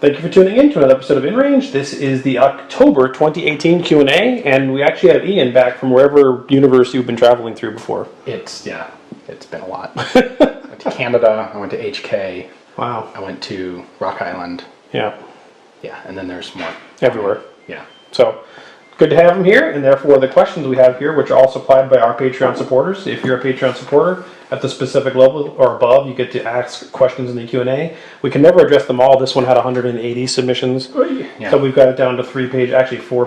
Thank you for tuning in to another episode of InRange. This is the October 2018 Q&A, and we actually have Ian back from wherever universe you've been traveling through before. It's been a lot. I went to Canada, I went to HK. Wow. I went to Rock Island. Yeah. Yeah, and then there's more. Everywhere. Yeah. So, good to have him here, and therefore the questions we have here, which are all supplied by our Patreon supporters. If you're a Patreon supporter at the specific level or above, you get to ask questions in the Q&A. We can never address them all. This one had 180 submissions, Yeah. so we've got it down to 4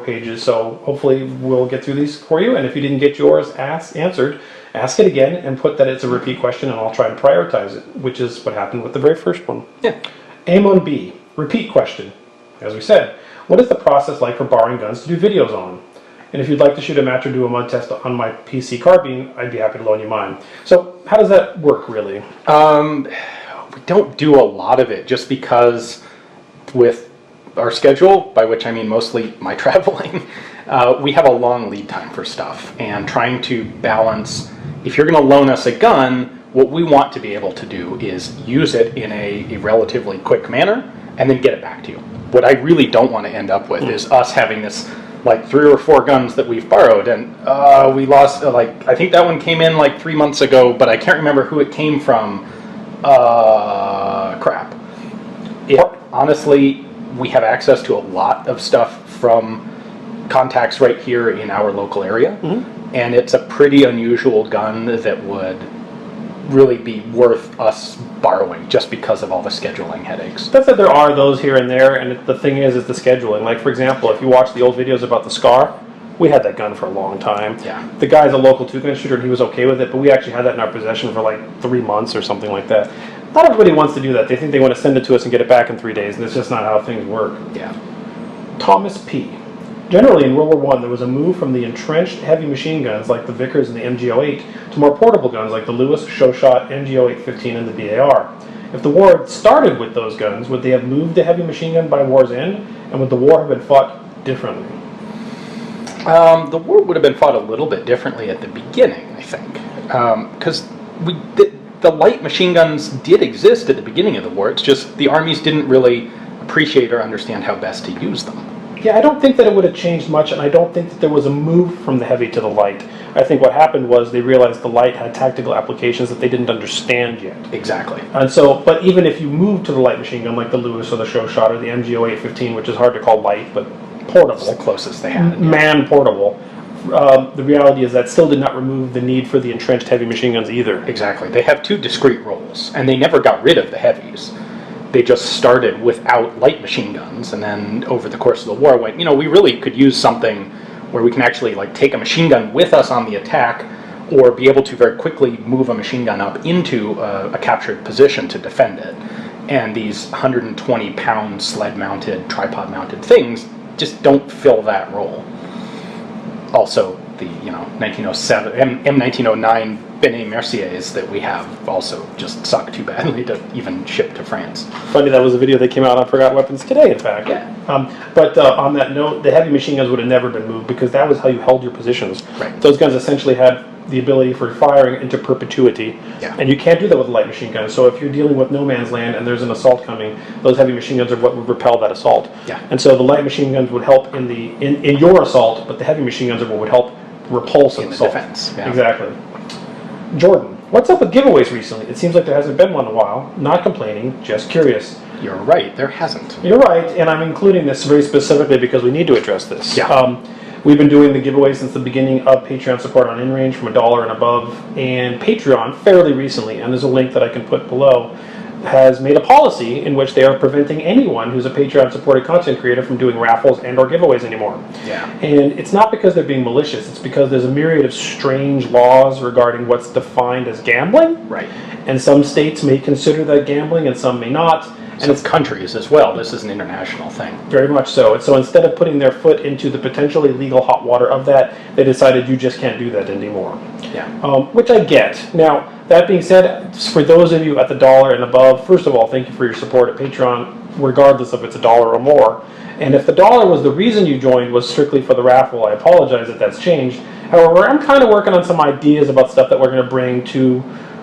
pages. So hopefully we'll get through these for you, and if you didn't get yours answered, ask it again and put that it's a repeat question, and I'll try to prioritize it, which is what happened with the very first one. Yeah. Eamon B, repeat question. As we said, what is the process like for borrowing guns to do videos on? And if you'd like to shoot a match or do a mud test on my PC Carbine, I'd be happy to loan you mine. So how does that work, really? We don't do a lot of it just because with our schedule, by which I mean mostly my traveling, we have a long lead time for stuff. And trying to balance, if you're going to loan us a gun, what we want to be able to do is use it in a relatively quick manner and then get it back to you. What I really don't want to end up with is us having this like 3 or 4 guns that we've borrowed, and we lost, I think that one came in like 3 months ago, but I can't remember who it came from. Crap. Honestly, we have access to a lot of stuff from contacts right here in our local area, and it's a pretty unusual gun that would really be worth us borrowing just because of all the scheduling headaches. That said, there are those here and there, and the thing is the scheduling. Like, for example, if you watch the old videos about the SCAR, we had that gun for a long time. Yeah. The guy's a local 2-gun shooter, and he was okay with it, but we actually had that in our possession for like 3 months or something like that. Not everybody wants to do that. They think they want to send it to us and get it back in 3 days, and it's just not how things work. Yeah. Thomas P. Generally, in World War I, there was a move from the entrenched heavy machine guns like the Vickers and the MG08 to more portable guns like the Lewis, chauchat, MG08-15, and the BAR. If the war had started with those guns, would they have moved to heavy machine gun by war's end, and would the war have been fought differently? The war would have been fought a little bit differently at the beginning, I think, because the light machine guns did exist at the beginning of the war. It's just the armies didn't really appreciate or understand how best to use them. Yeah, I don't think that it would have changed much, and I don't think that there was a move from the heavy to the light. I think what happened was they realized the light had tactical applications that they didn't understand yet. Exactly. And so, but even if you move to the light machine gun like the Lewis or the chauchat or the MG08-15, which is hard to call light, but portable. It's the closest they had. Man portable. The reality is that still did not remove the need for the entrenched heavy machine guns either. Exactly. They have 2 discrete roles, and they never got rid of the heavies. They just started without light machine guns, and then over the course of the war went, we really could use something where we can actually take a machine gun with us on the attack, or be able to very quickly move a machine gun up into a captured position to defend it. And these 120-pound sled-mounted, tripod-mounted things just don't fill that role. Also, the 1907 M1909 Benet Merciers that we have also just suck too badly to even ship to France. Funny, that was a video that came out on Forgotten Weapons today, in fact. Yeah. But on that note, the heavy machine guns would have never been moved because that was how you held your positions. Right. Those guns essentially had the ability for firing into perpetuity. Yeah. And you can't do that with light machine guns. So if you're dealing with no man's land and there's an assault coming, those heavy machine guns are what would repel that assault. Yeah. And so the light machine guns would help in your assault, but the heavy machine guns are what would help repulse an assault. Defense. Yeah. Exactly. Jordan, what's up with giveaways recently? It seems like there hasn't been one in a while. Not complaining, just curious. You're right, there hasn't. You're right, and I'm including this very specifically because we need to address this. Yeah. We've been doing the giveaway since the beginning of Patreon support on InRange from $1 and above, and Patreon fairly recently, and there's a link that I can put below, has made a policy in which they are preventing anyone who's a Patreon supported content creator from doing raffles and or giveaways anymore. Yeah. And it's not because they're being malicious, it's because there's a myriad of strange laws regarding what's defined as gambling. Right. And some states may consider that gambling and some may not. And it's countries as well. This is an international thing. Very much so. And so instead of putting their foot into the potentially legal hot water of that, they decided you just can't do that anymore. Yeah. Which I get. Now, that being said, for those of you at the $1 and above, first of all, thank you for your support at Patreon, regardless if it's $1 or more. And if the $1 was the reason you joined was strictly for the raffle, I apologize that that's changed. However, I'm kind of working on some ideas about stuff that we're going to bring to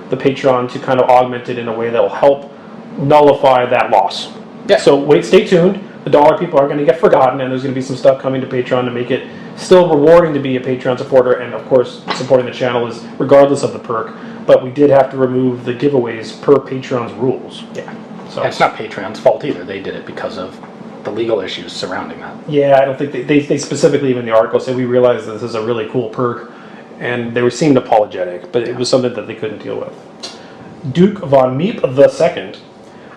the Patreon to kind of augment it in a way that will help nullify that loss. Yeah. So wait, stay tuned. The dollar people are going to get forgotten, and there's going to be some stuff coming to Patreon to make it still rewarding to be a Patreon supporter, and of course, supporting the channel is regardless of the perk. But we did have to remove the giveaways per Patreon's rules. Yeah. So And it's not Patreon's fault either. They did it because of the legal issues surrounding that. yeah, I don't think they specifically even in the article said we realized that this is a really cool perk, and they seemed apologetic, but it was something that they couldn't deal with. Duke VonMeep II.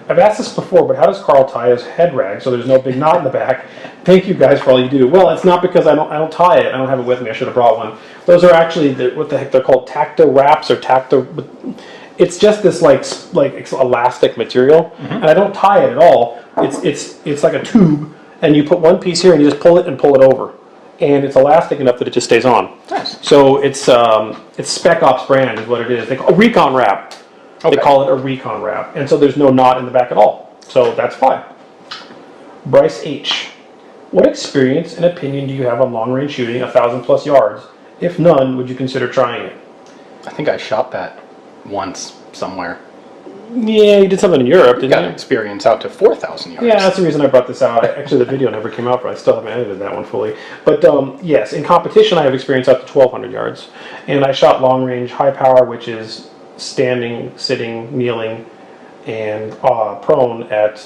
I've asked this before, but how does Karl tie his head rag so there's no big knot in the back? Thank you guys for all you do. Well, it's not because I don't tie it. I don't have it with me. I should have brought one. Those are actually what the heck they're called, tacto wraps or tacto. It's just this like elastic material, and I don't tie it at all. It's like a tube, and you put one piece here and you just pull it and pull it over, and it's elastic enough that it just stays on. Nice. So it's Spec Ops brand is what it is. They call a recon wrap. Okay. They call it a recon wrap, and so there's no knot in the back at all. So that's fine. Brice H. What experience and opinion do you have on long range shooting 1,000+ yards? If none, would you consider trying it? I think I shot that once somewhere. Yeah, you did something in Europe, didn't Got you? experience out to 4,000 yards. Yeah, that's the reason I brought this out. Actually, the video never came out, but I still haven't edited that one fully. But yes, in competition, I have experience out to 1,200 yards. And I shot long range, high power, which is standing, sitting, kneeling, and prone at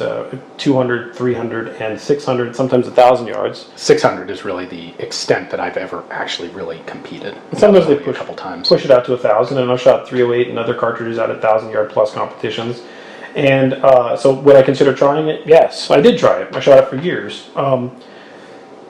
200, 300, and 600, sometimes 1,000 yards. 600 is really the extent that I've ever actually really competed. Sometimes they Only push a couple times. Push it out to 1,000, and I've shot 308 and other cartridges out at 1,000-yard plus competitions. And so would I consider trying it? Yes, I did try it. I shot it for years.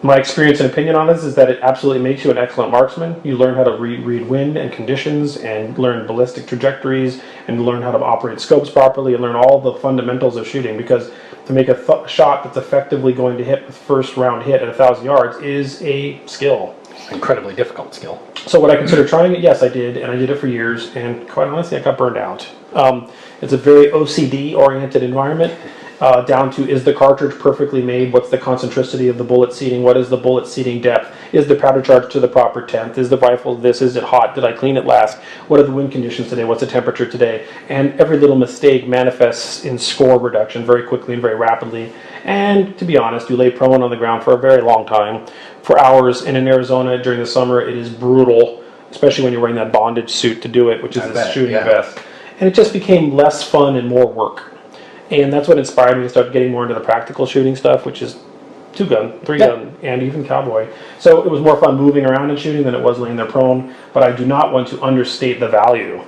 My experience and opinion on this is that it absolutely makes you an excellent marksman. You learn how to read wind and conditions, and learn ballistic trajectories, and learn how to operate scopes properly, and learn all the fundamentals of shooting, because to make a shot that's effectively going to hit with first round hit at 1,000 yards is a skill. Incredibly difficult skill. So would I consider trying it? Yes, I did, and I did it for years, and quite honestly, I got burned out. It's a very OCD-oriented environment, down to, is the cartridge perfectly made? What's the concentricity of the bullet seating? What is the bullet seating depth? Is the powder charge to the proper tenth? Is the rifle this? Is it hot? Did I clean it last? What are the wind conditions today? What's the temperature today? And every little mistake manifests in score reduction very quickly and very rapidly. And to be honest, you lay prone on the ground for a very long time, for hours, and in Arizona during the summer, it is brutal, especially when you're wearing that bondage suit to do it, which is this shooting vest. And it just became less fun and more work. And that's what inspired me to start getting more into the practical shooting stuff, which is 2-gun, 3-gun, and even cowboy. So it was more fun moving around and shooting than it was laying there prone, but I do not want to understate the value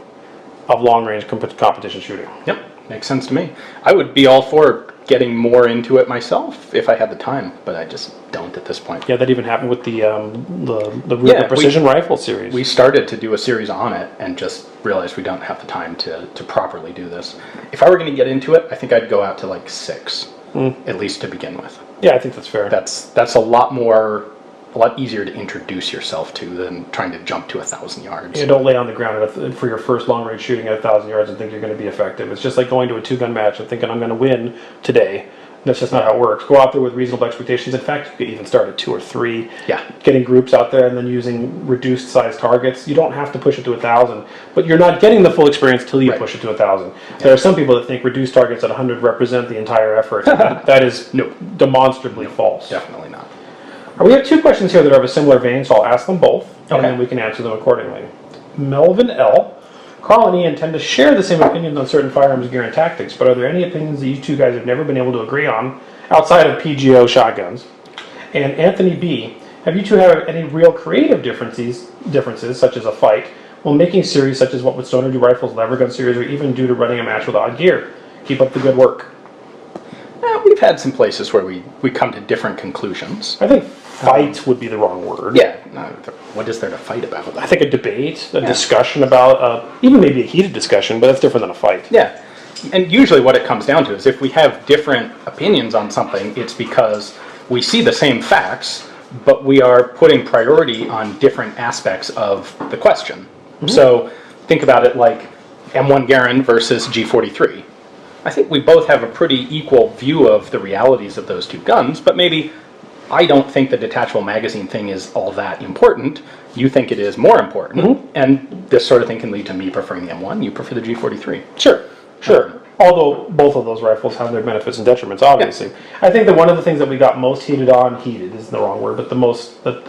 of long-range competition shooting. Yep, makes sense to me. I would be all for getting more into it myself if I had the time, but I just don't at this point. Yeah, that even happened with the Ruger Precision Rifle series. We started to do a series on it and just realized we don't have the time to properly do this. If I were going to get into it, I think I'd go out to like 6, at least to begin with. Yeah, I think that's fair. That's a lot easier to introduce yourself to than trying to jump to 1,000 yards. You don't lay on the ground for your first long-range shooting at 1,000 yards and think you're going to be effective. It's just like going to a 2-gun match and thinking, I'm going to win today. That's just not how it works. Go out there with reasonable expectations. In fact, you could even start at 2 or 3. Yeah. Getting groups out there and then using reduced size targets. You don't have to push it to 1,000, but you're not getting the full experience till you push it to 1,000. Yeah. There are some people that think reduced targets at 100 represent the entire effort. That is demonstrably false. Definitely not. We have 2 questions here that are of a similar vein, so I'll ask them both, and then we can answer them accordingly. Melvin L. Karl and Ian tend to share the same opinions on certain firearms gear and tactics, but are there any opinions that you 2 guys have never been able to agree on outside of PGO shotguns? And Anthony B. Have you 2 had any real creative differences, such as a fight, while making series such as what would Stoner do rifles, lever gun series, or even due to running a match with odd gear? Keep up the good work. We've had some places where we come to different conclusions. I think fight would be the wrong word. Yeah. What is there to fight about? I think a debate, a discussion about, even maybe a heated discussion, but that's different than a fight. Yeah. And usually what it comes down to is if we have different opinions on something, it's because we see the same facts, but we are putting priority on different aspects of the question. So think about it like M1 Garand versus G43. I think we both have a pretty equal view of the realities of those 2 guns, but maybe I don't think the detachable magazine thing is all that important. You think it is more important, and this sort of thing can lead to me preferring the M1. You prefer the G43. Sure. Although both of those rifles have their benefits and detriments, obviously. I think that one of the things that we got most heated is the wrong word, but the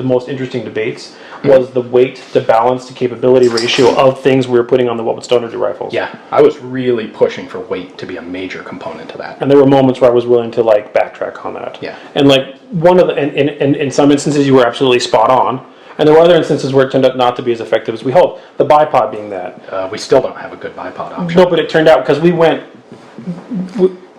most interesting debates was the weight to balance to capability ratio of things we were putting on the what would Stoner do rifles. Yeah, I was really pushing for weight to be a major component to that. And there were moments where I was willing to like backtrack on that. Yeah. And like one of the, and in some instances you were absolutely spot on. And there were other instances where it turned out not to be as effective as we hoped. The bipod being that. We still don't have a good bipod option. No, but it turned out because we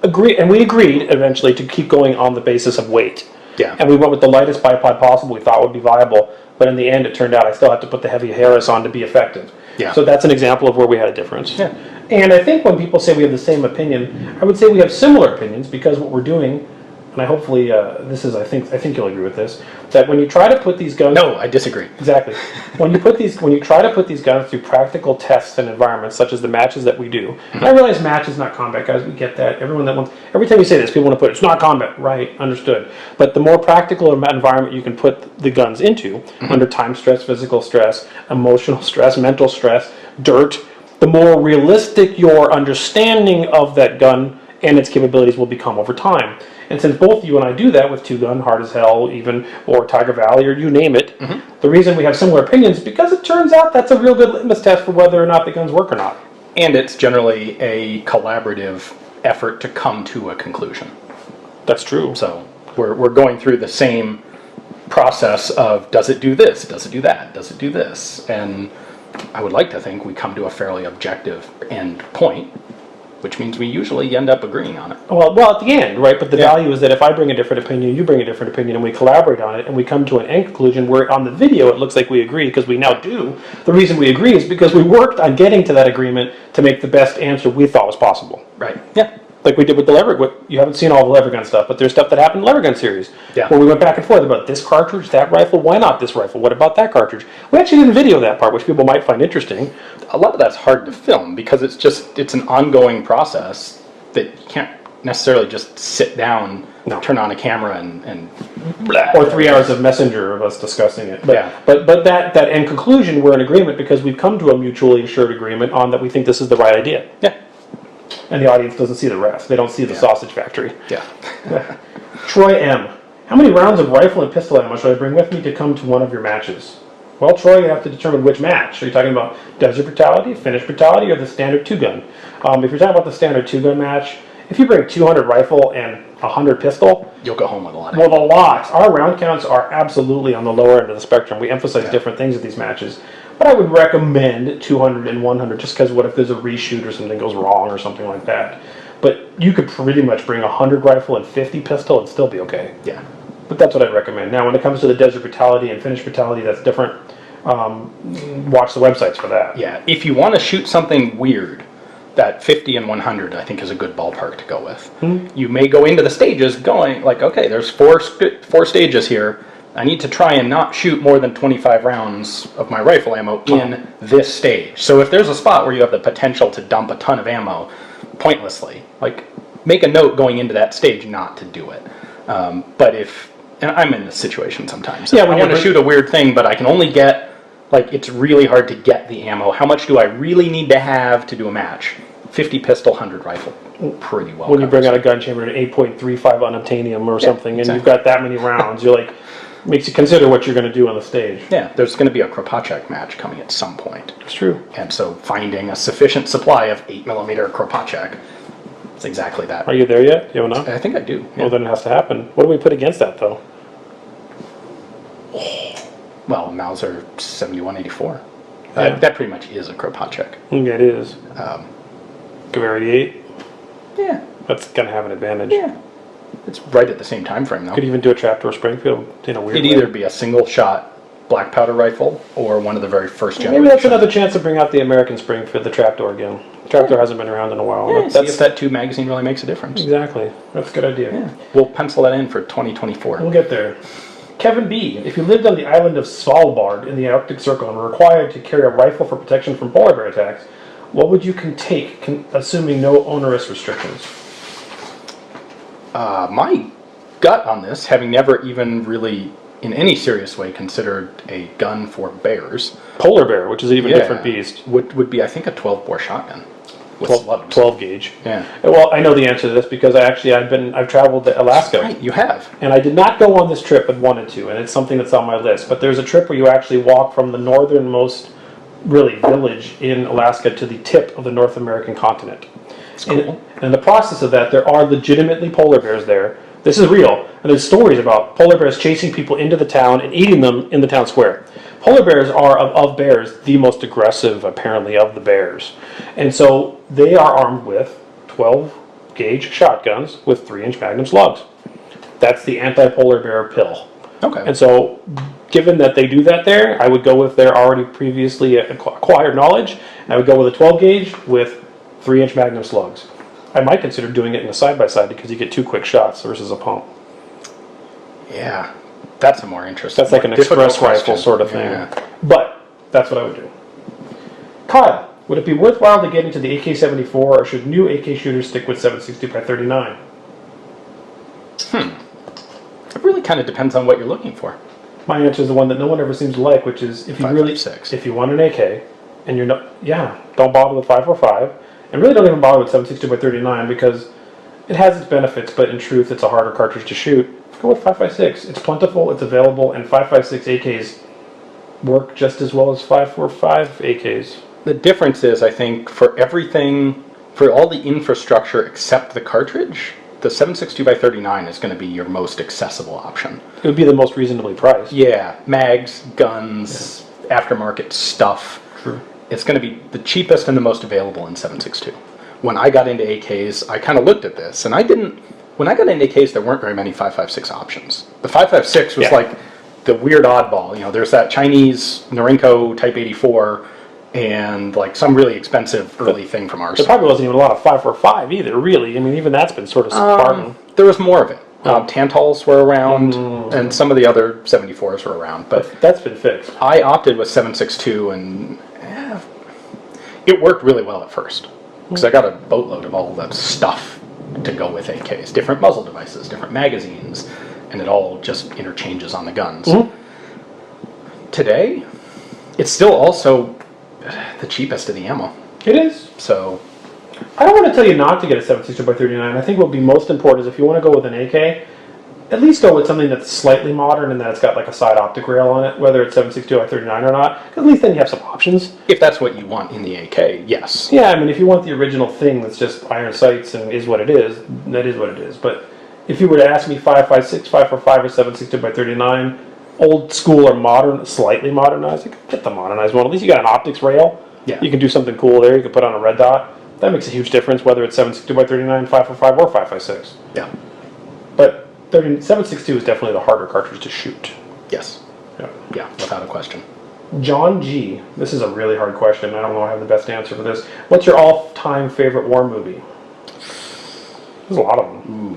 agreed eventually to keep going on the basis of weight. Yeah. And we went with the lightest bipod possible we thought would be viable. But in the end, it turned out I still had to put the heavy Harris on to be effective. Yeah. So that's an example of where we had a difference. Yeah. And I think when people say we have the same opinion, I would say we have similar opinions because what we're doing, and I hopefully I think you'll agree with this, that when you try to put these guns. No, I disagree. Exactly. when you try to put these guns through practical tests and environments such as the matches that we do, and I realize matches not combat, guys. We get that. Every time you say this, people want to put it's not combat, right? Understood. But the more practical environment you can put the guns into, under time stress, physical stress, emotional stress, mental stress, dirt, the more realistic your understanding of that gun and its capabilities will become over time. And since both you and I do that with Two Gun, Hard as Hell, even, or Tiger Valley, or you name it, the reason we have similar opinions is because it turns out that's a real good litmus test for whether or not the guns work or not. And it's generally a collaborative effort to come to a conclusion. That's true. So we're going through the same process of does it do this, does it do that, does it do this? And I would like to think we come to a fairly objective end point, which means we usually end up agreeing on it. Well, at the end, right? But the value is that if I bring a different opinion, you bring a different opinion, and we collaborate on it, and we come to an end conclusion where on the video it looks like we agree, because we now do. The reason we agree is because we worked on getting to that agreement to make the best answer we thought was possible. Right. Yeah. Like we did with the lever. You haven't seen all the lever gun stuff, but there's stuff that happened in the lever gun series. Yeah. Where we went back and forth about this cartridge, that rifle, why not this rifle? What about that cartridge? We actually didn't video that part, which people might find interesting. A lot of that's hard to film because it's an ongoing process that you can't necessarily just sit down, turn on a camera and blah. Or 3 hours of messenger of us discussing it. But, Yeah. but that end conclusion, we're in agreement because we've come to a mutually assured agreement on that we think this is the right idea. Yeah. And the audience doesn't see the rest. They don't see the sausage factory. Yeah. Troy M. How many rounds of rifle and pistol ammo should I bring with me to come to one of your matches? Well, Troy, you have to determine which match. Are you talking about Desert Brutality, Finish Brutality, or the standard 2-gun? If you're talking about the standard 2-gun match, if you bring 200 rifle and 100 pistol, You'll go home with a lot. well, a lot. Our round counts are absolutely on the lower end of the spectrum. We emphasize different things at these matches. But I would recommend 200 and 100 just because what if there's a reshoot or something goes wrong or something like that. But you could pretty much bring 100 rifle and 50 pistol and still be okay. Yeah. But that's what I'd recommend. Now, when it comes to the Desert Brutality and Finish Brutality, that's different. Watch the websites for that. Yeah. If you want to shoot something weird, that 50 and 100 I think is a good ballpark to go with. You may go into the stages going like, okay, there's four stages here. I need to try and not shoot more than 25 rounds of my rifle ammo in this stage. So if there's a spot where you have the potential to dump a ton of ammo pointlessly, like make a note going into that stage not to do it. But if, and I'm in this situation sometimes. Yeah, I want to shoot a weird thing, but I can only get, like it's really hard to get the ammo. How much do I really need to have to do a match? 50 pistol, 100 rifle. Pretty well. When you bring out a gun chamber at 8.35 unobtainium or something, and exactly. you've got that many rounds, you're like, makes you consider what you're going to do on the stage. Yeah, there's going to be a Kropatschek match coming at some point. It's true. And so finding a sufficient supply of 8mm Kropatschek is exactly that. Are you there yet? You have enough? I think I do. Yeah. Well, then it has to happen. What do we put against that, though? Well, Mauser 7184. Yeah. That pretty much is a Kropatschek. Yeah, it is. Gewehr 88. Yeah. That's going to have an advantage. Yeah. It's right at the same time frame, though. Could even do a trapdoor Springfield in a weird It'd way. either be a single shot black powder rifle or one of the very first generation. Maybe that's another chance to bring out the American Springfield, the trapdoor again. Trapdoor hasn't been around in a while. Yeah, see if that 2 magazine really makes a difference. Exactly. That's a good idea. Yeah. We'll pencil that in for 2024. We'll get there. Kevin B. If you lived on the island of Svalbard in the Arctic Circle and were required to carry a rifle for protection from polar bear attacks, what would you take, assuming no onerous restrictions? My gut on this, having never even really in any serious way considered a gun for bears. Polar bear, which is an even different beast. Would be, I think, a 12-bore shotgun. with slugs. 12 gauge. Yeah. Well, I know the answer to this because I've traveled to Alaska. Right, you have. And I did not go on this trip but wanted to, and it's something that's on my list. But there's a trip where you actually walk from the northernmost, really, village in Alaska to the tip of the North American continent. It's cool. And in the process of that, there are legitimately polar bears there. This is real. And there's stories about polar bears chasing people into the town and eating them in the town square. Polar bears are, of bears, the most aggressive, apparently, of the bears. And so they are armed with 12 gauge shotguns with 3-inch magnum slugs. That's the anti-polar bear pill. Okay. And so, given that they do that there, I would go with their already previously acquired knowledge, and I would go with a 12 gauge with 3-inch magnum slugs. I might consider doing it in a side-by-side because you get 2 quick shots versus a pump. Yeah, that's a more interesting. That's like an express rifle sort of thing. Yeah. But that's what I would do. Kyle, would it be worthwhile to get into the AK-74, or should new AK shooters stick with 7.62x39? It really kind of depends on what you're looking for. My answer is the one that no one ever seems to like, which is if you 5.56. if you want an AK and you're not, don't bother with 5.45, and really don't even bother with 7.62x39 because it has its benefits, but in truth, it's a harder cartridge to shoot. Go with 5.56. It's plentiful, it's available, and 5.56 AKs work just as well as 5.45 AKs. The difference is, I think, for everything, for all the infrastructure except the cartridge, the 7.62x39 is going to be your most accessible option. It would be the most reasonably priced. Yeah, mags, guns, aftermarket stuff. True. It's going to be the cheapest and the most available in 7.62. When I got into AKs, I kind of looked at this, and when I got into AKs, there weren't very many 5.56 options. The 5.56 was like the weird oddball. You know, there's that Chinese Norinco Type 84 and like some really expensive early thing from our There probably wasn't even a lot of 5.45 either, really. I mean, even that's been sort of spartan. There was more of it. Tantals were around, and some of the other 74s were around. But that's been fixed. I opted with 7.62, and it worked really well at first. Because I got a boatload of all that stuff to go with AKs. Different muzzle devices, different magazines, and it all just interchanges on the guns. Today, it's still also the cheapest of the ammo. It is. So I don't want to tell you not to get a 7.62x39. I think what would be most important is if you want to go with an AK, at least go with something that's slightly modern and that it's got like a side optic rail on it, whether it's 7.62x39 or not. At least then you have some options. If that's what you want in the AK, yes. Yeah, I mean, if you want the original thing that's just iron sights and is what it is, that is what it is. But if you were to ask me 5.56, 5.45, or 7.62x39, old school or modern, slightly modernized, you could get the modernized one. At least you got an optics rail. Yeah. You can do something cool there. You can put on a red dot. That makes a huge difference whether it's 7.62x39, 5.45, or 5.56. Yeah. But 7.62 is definitely the harder cartridge to shoot. Yes. Yeah, without a question. John G. This is a really hard question. I don't know if I have the best answer for this. What's your all-time favorite war movie? There's a lot of them. Ooh.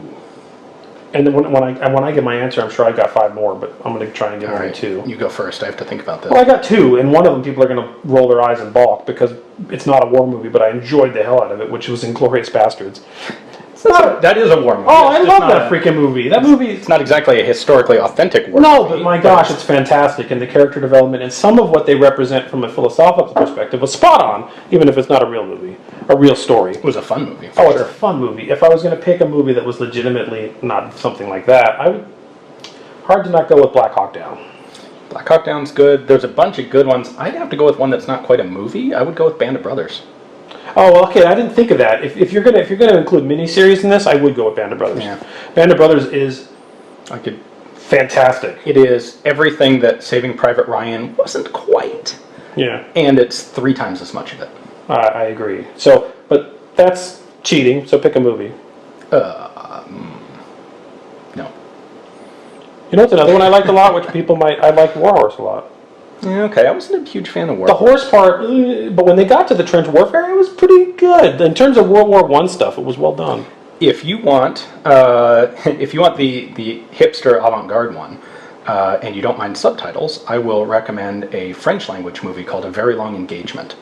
And then when I get my answer, I'm sure I've got 5 more, but I'm going to try and get only 2. You go first. I have to think about this. Well, I got 2, and one of them people are going to roll their eyes and balk because it's not a war movie, but I enjoyed the hell out of it, which was Inglourious Bastards. That is a war movie. Oh, I love that freaking movie. That movie. It's not exactly a historically authentic war movie. No, but my gosh, it's fantastic, and the character development and some of what they represent from a philosophical perspective was spot on, even if it's not a real movie, a real story. It was a fun movie. Oh, it's a fun movie. If I was going to pick a movie that was legitimately not something like that, hard to not go with Black Hawk Down. Black Hawk Down's good. There's a bunch of good ones. I'd have to go with one that's not quite a movie. I would go with Band of Brothers. Oh, well, okay. I didn't think of that. If you're gonna include miniseries in this, I would go with Band of Brothers. Yeah. Band of Brothers is fantastic. It is everything that Saving Private Ryan wasn't quite. Yeah. And it's 3 times as much of it. I agree. So, but that's cheating. So pick a movie. No. You know, it's another one I liked a lot, which I liked War Horse a lot. Yeah, okay, I wasn't a huge fan of War The Horse. horse part, but when they got to the trench warfare, it was pretty good. In terms of World War I stuff, it was well done. If you want the hipster avant-garde one, and you don't mind subtitles, I will recommend a French language movie called A Very Long Engagement,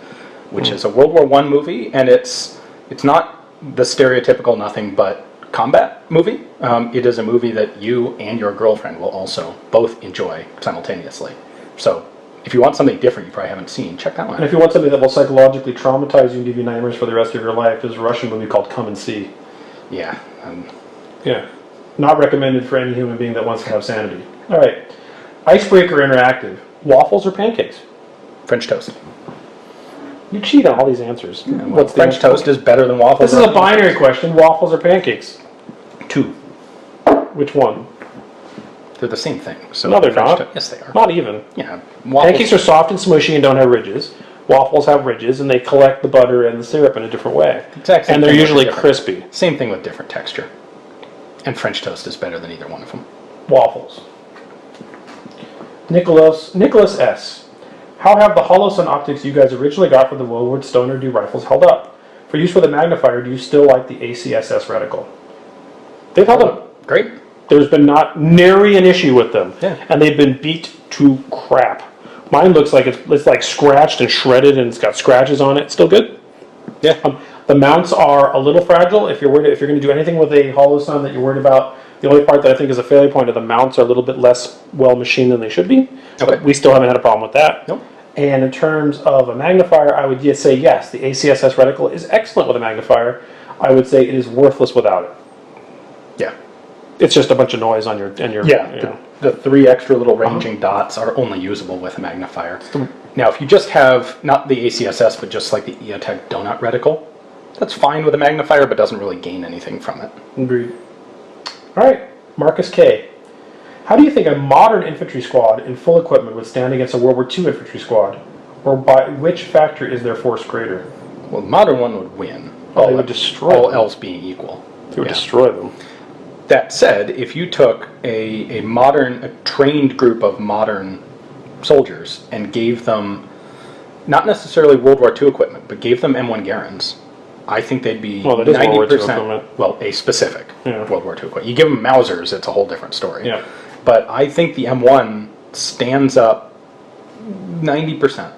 which is a World War I movie, and it's not the stereotypical nothing but combat movie. It is a movie that you and your girlfriend will also both enjoy simultaneously. So If you want something different you probably haven't seen, check that one And out. if you want something that will psychologically traumatize you and give you nightmares for the rest of your life, there's a Russian movie called Come and See. Yeah. Yeah. Not recommended for any human being that wants to have sanity. All right. Icebreaker interactive. Waffles or pancakes? French toast. You cheat on all these answers. Yeah, well, What's the French answer? toast is better than waffles. This is a binary question. Waffles or pancakes? 2. Which one? They're the same thing. So No, they're French not. Yes, they are. Not even. Yeah. Waffles. Pancakes are soft and smushy and don't have ridges. Waffles have ridges, and they collect the butter and the syrup in a different way. Exact same And they're thing, usually different. crispy. Same thing with different texture. And French toast is better than either one of them. Waffles. Nicholas S. How have the hollow sun optics you guys originally got for the Woodward Stoner D rifles held up? For use with a magnifier, do you still like the ACSS reticle? They've held up. Great. There's been not nary an issue with them. Yeah. And they've been beat to crap. Mine looks like it's like scratched and shredded and it's got scratches on it. Still good? Yeah. The mounts are a little fragile. If you're going to do anything with a hollow sun that you're worried about, the only part that I think is a failure point are the mounts are a little bit less well machined than they should be. Okay. But we still haven't had a problem with that. Nope. And in terms of a magnifier, I would just say yes. The ACSS reticle is excellent with a magnifier. I would say it is worthless without it. Yeah. It's just a bunch of noise on your Yeah. you know. The 3 extra little ranging dots are only usable with a magnifier. Now, if you just have, not the ACSS, but just like the EOTech donut reticle, that's fine with a magnifier, but doesn't really gain anything from it. Agreed. All right, Marcus K. How do you think a modern infantry squad in full equipment would stand against a World War II infantry squad? Or by which factor is their force greater? Well, the modern one would win. Oh, they would destroy all them. else being equal. They would Yeah. destroy them. That said, if you took a trained group of modern soldiers and gave them, not necessarily World War II equipment, but gave them M1 Garands, I think they'd be Well, that is World War II 90%, equipment. well, a specific Yeah. World War II equipment. You give them Mausers, it's a whole different story. Yeah. But I think the M1 stands up 90%.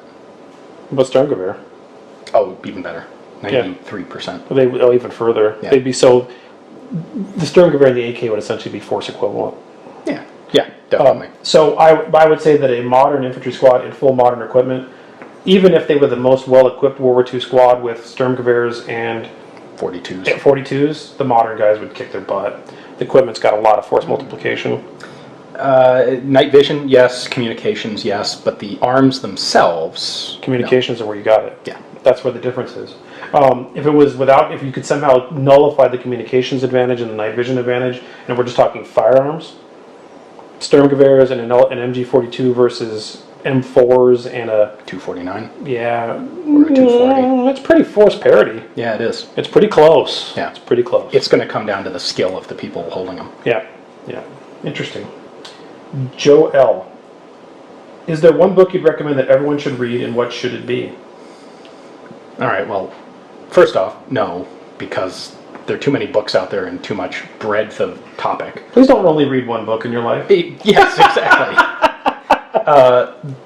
But Sturmgewehr, Oh, even better. 93%. they would go even further. Yeah. They'd be so. The Sturmgewehr and the AK would essentially be force equivalent. Yeah, yeah, definitely. So I would say that a modern infantry squad in full modern equipment, even if they were the most well-equipped World War II squad with Sturmgewehrs and 42s. 42s, the modern guys would kick their butt. The equipment's got a lot of force multiplication. Night vision, yes. Communications, yes. But the arms themselves, Communications are where you got it. Yeah. That's where the difference is. If it was if you could somehow nullify the communications advantage and the night vision advantage, and we're just talking firearms, Sturmgewehrs and an MG42 versus M4s and a 249 yeah, or a 240. It's pretty force parity. Yeah, it is. It's pretty close. Yeah. It's pretty close. It's going to come down to the skill of the people holding them. Yeah, yeah. Interesting. Joe L. Is there one book you'd recommend that everyone should read, and what should it be? All right, well, first off, no, because there are too many books out there and too much breadth of topic. Please don't only read one book in your life. Yes, exactly.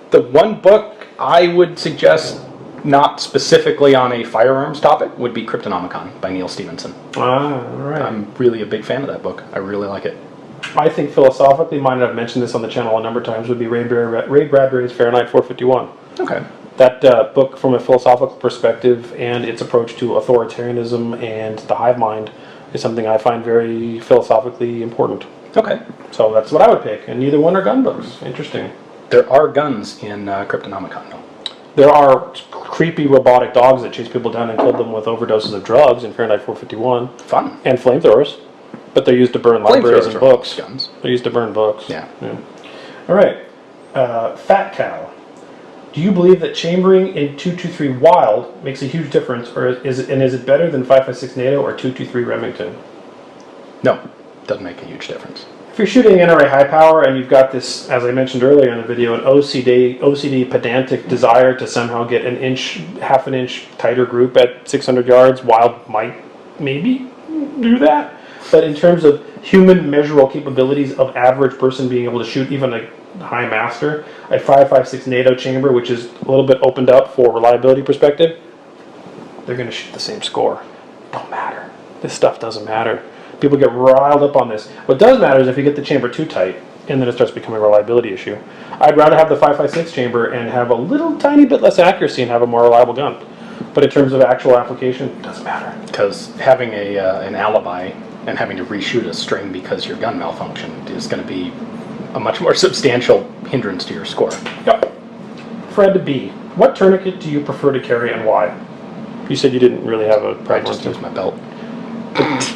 The one book I would suggest, not specifically on a firearms topic, would be Cryptonomicon by Neil Stephenson. Ah, all right. I'm really a big fan of that book. I really like it. I think philosophically, mine, and I've mentioned this on the channel a number of times, would be Ray Bradbury's Fahrenheit 451. Okay. That book, from a philosophical perspective and its approach to authoritarianism and the hive mind, is something I find very philosophically important. Okay. So that's what I would pick, and neither one are gun books. Interesting. There are guns in Cryptonomicon, though. There are creepy robotic dogs that chase people down and kill them with overdoses of drugs in Fahrenheit 451. Fun. And flamethrowers. But they're used to burn libraries and Flamethrowers are books. guns. They're used to burn books. Yeah. All right. Fat Cow. Do you believe that chambering in 223 Wylde makes a huge difference, or is it better than 5.56 NATO or 223 Remington? No, doesn't make a huge difference. If you're shooting NRA high power and you've got this, as I mentioned earlier in the video, an OCD pedantic desire to somehow get half an inch tighter group at 600 yards, Wylde might maybe do that. But in terms of human measurable capabilities of average person being able to shoot even a high master, a 5.56 NATO chamber, which is a little bit opened up for reliability perspective, they're going to shoot the same score. Don't matter. This stuff doesn't matter. People get riled up on this. What does matter is if you get the chamber too tight, and then it starts becoming a reliability issue. I'd rather have the 5.56 chamber and have a little tiny bit less accuracy and have a more reliable gun. But in terms of actual application, it doesn't matter. Because having an alibi and having to reshoot a string because your gun malfunctioned is going to be a much more substantial hindrance to your score. Yep. Fred B, what tourniquet do you prefer to carry and why? You said you didn't really have a I preference. just use my belt.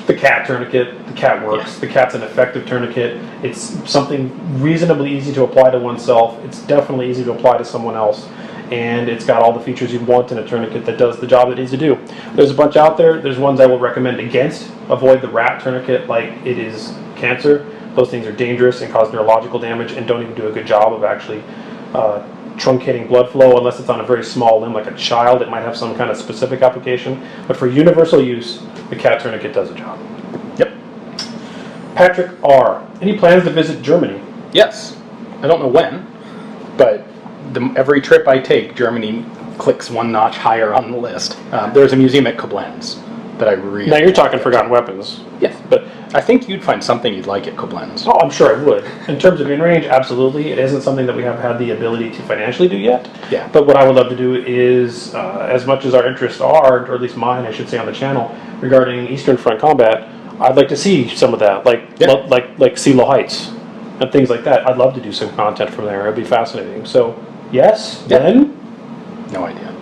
The cat tourniquet, the cat works. Yeah. The cat's an effective tourniquet. It's something reasonably easy to apply to oneself. It's definitely easy to apply to someone else. And it's got all the features you'd want in a tourniquet that does the job it needs to do. There's a bunch out there. There's ones I will recommend against. Avoid the rat tourniquet like it is cancer. Those things are dangerous and cause neurological damage and don't even do a good job of actually truncating blood flow unless it's on a very small limb like a child. It might have some kind of specific application. But for universal use, the cat tourniquet does a job. Yep. Patrick R. Any plans to visit Germany? Yes. I don't know when, but every trip I take, Germany clicks one notch higher on the list. There's a museum at Koblenz that I really... Now you're talking Forgotten Weapons. Yes, but I think you'd find something you'd like at Koblenz. Oh, I'm sure I would. In terms of in-range, absolutely. It isn't something that we have had the ability to financially do yet. Yeah. But what I would love to do is, as much as our interests are, or at least mine, I should say, on the channel, regarding Eastern Front combat, I'd like to see some of that, like Silo Heights and things like that. I'd love to do some content from there. It'd be fascinating. So, yes, then? No idea.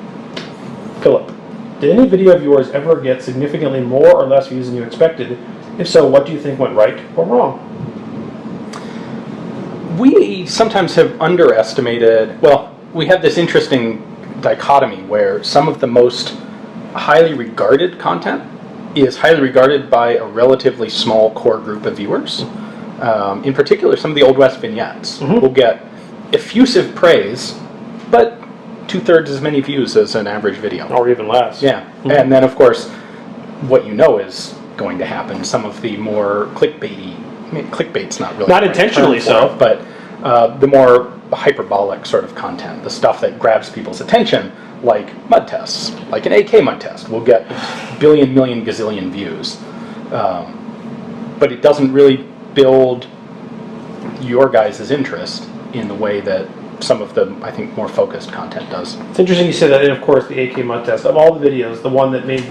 Philip, did any video of yours ever get significantly more or less views than you expected? If so, what do you think went right or wrong? We sometimes have underestimated, well, we have this interesting dichotomy where some of the most highly regarded content is highly regarded by a relatively small core group of viewers. In particular, some of the Old West vignettes will get effusive praise, but 2/3 as many views as an average video. Or even less. Yeah. And then, of course, what you know is going to happen, some of the more clickbaity, I mean, clickbait's not really... Not intentionally so. But the more hyperbolic sort of content, the stuff that grabs people's attention, like mud tests, like an AK mud test, will get billion, million, gazillion views. But it doesn't really build your guys' interest in the way that some of the, I think, more focused content does. It's interesting you said that, and of course the AK mud test, of all the videos, the one that made,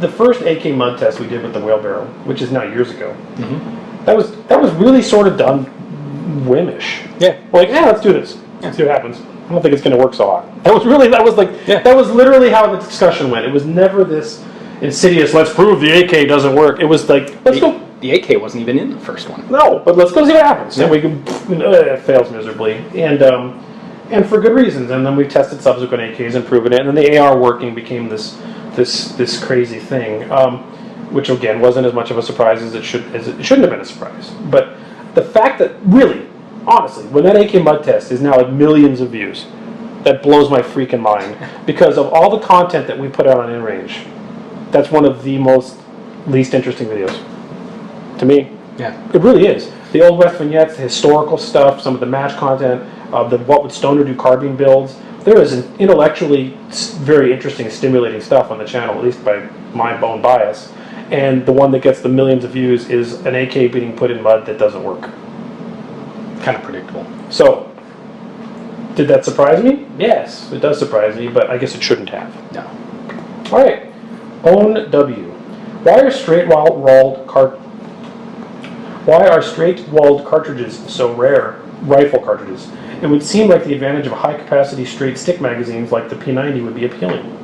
the first AK mud test we did with the whale barrel, which is now years ago, that was really sort of done whimish. Yeah. Like, let's do this. Let's see what happens. I don't think it's going to work so hot. That was literally how the discussion went. It was never this insidious, let's prove the AK doesn't work. It was like, let's go. The AK wasn't even in the first one. No, but let's go see what happens. And we can, it fails miserably. And for good reasons. And then we tested subsequent AKs and proven it. And then the AR working became this crazy thing, which again wasn't as much of a surprise as it shouldn't have been a surprise. But the fact that really, honestly, when that AK mud test is now at millions of views, that blows my freaking mind. Because of all the content that we put out on InRange, that's one of the most least interesting videos. To me. Yeah. It really is. The Old West vignettes, the historical stuff, some of the match content, the what would Stoner do carbine builds. There is an intellectually very interesting, stimulating stuff on the channel, at least by my own bias. And the one that gets the millions of views is an AK being put in mud that doesn't work. Kind of predictable. So, did that surprise me? Yes, it does surprise me, but I guess it shouldn't have. No. All right. Own W. Why are straight-walled cartridges so rare? Rifle cartridges. It would seem like the advantage of high-capacity straight stick magazines like the P90 would be appealing.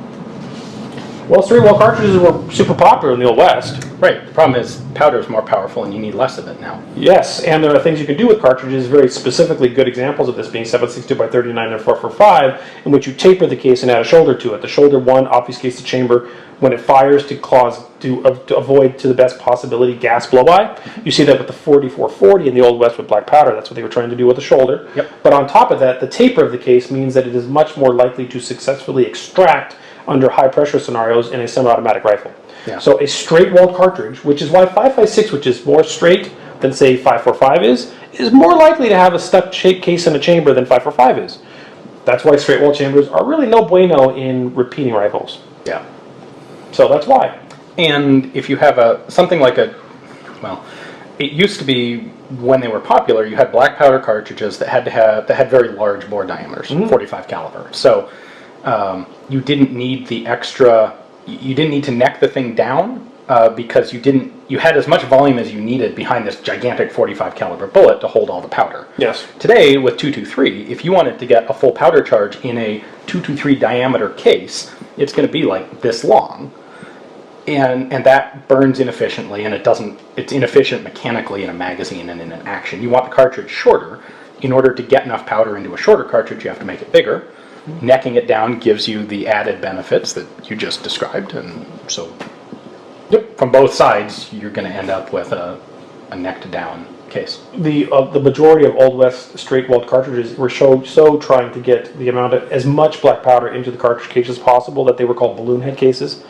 Well, straight-wall cartridges were super popular in the Old West. Right. The problem is powder is more powerful and you need less of it now. Yes, and there are things you can do with cartridges, very specifically good examples of this being 7.62x39 and 4.45, in which you taper the case and add a shoulder to it. The shoulder, one, obfuscates the chamber when it fires to avoid, to the best possibility, gas blow-by. You see that with the 4440 in the Old West with black powder. That's what they were trying to do with the shoulder. Yep. But on top of that, the taper of the case means that it is much more likely to successfully extract under high-pressure scenarios in a semi-automatic rifle. Yeah. So a straight-walled cartridge, which is why 5.56, which is more straight than, say, 5.45 is more likely to have a stuck case in a chamber than 5.45 is. That's why straight-walled chambers are really no bueno in repeating rifles. Yeah. So that's why. And if you have something like a it used to be when they were popular, you had black powder cartridges that had very large bore diameters, 45 caliber. So you didn't need the extra. You didn't need to neck the thing down because you had as much volume as you needed behind this gigantic 45 caliber bullet to hold all the powder. Yes. Today with 223, if you wanted to get a full powder charge in a 223 diameter case, it's going to be like this long. And that burns inefficiently, and it's inefficient mechanically in a magazine and in an action. You want the cartridge shorter. In order to get enough powder into a shorter cartridge, you have to make it bigger. Necking it down gives you the added benefits that you just described, and so from both sides, you're going to end up with a necked down case. The majority of Old West straight weld cartridges were so trying to get the amount of as much black powder into the cartridge case as possible that they were called balloon head cases.